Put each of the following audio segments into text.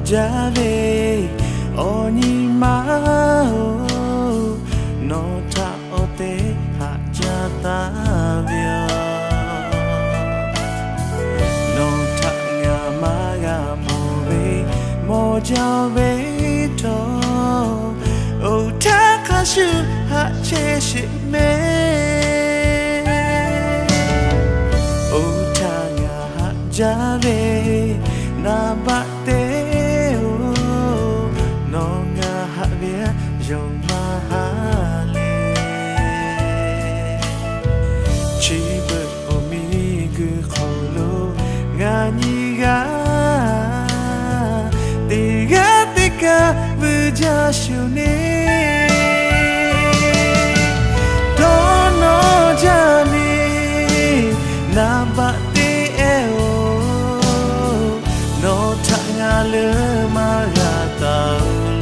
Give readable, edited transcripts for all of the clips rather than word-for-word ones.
jave oni ma no ta ote ha jata vio no ta nga ma ga mo ve mo jave to o ta ka shu ha che shi me o ta nga ha jave na ba te o no nga ha via yong ma ha le chi bu o mi gu kholo nga ni ga te ga vu ja shu ne do no ja ni na ba te o no ta nga le ma ga ta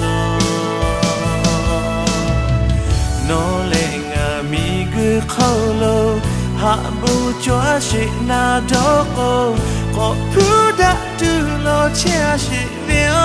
lo no le nga mi gu kholo ha bu chwa shi na do ko pu da tu lo chia shi vio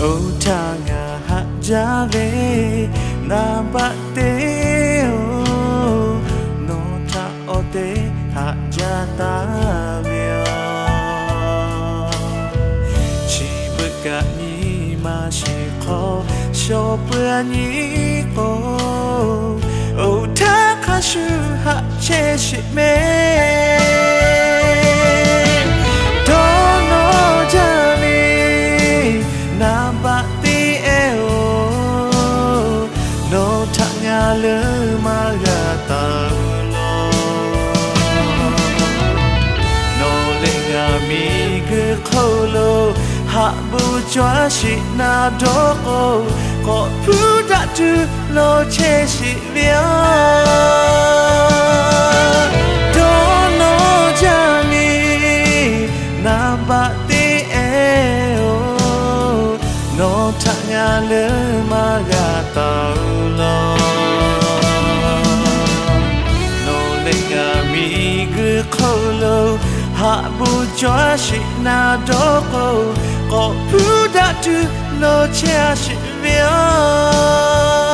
o ta nga ha jave na ba te o no ta o te ha jata vio chi bu ka ni ma shi kho sho pu ni ko o ta ka shu ha che shi me le ma ga ta lo no le ga mi gu kholo ha bu chwa shi na do ko pu da tu lo che shi via do no ja ni na ba te o no ta nga le ma ga ta lo kholo ha bu chwa shi na do ko pu da tu lo chia shi vio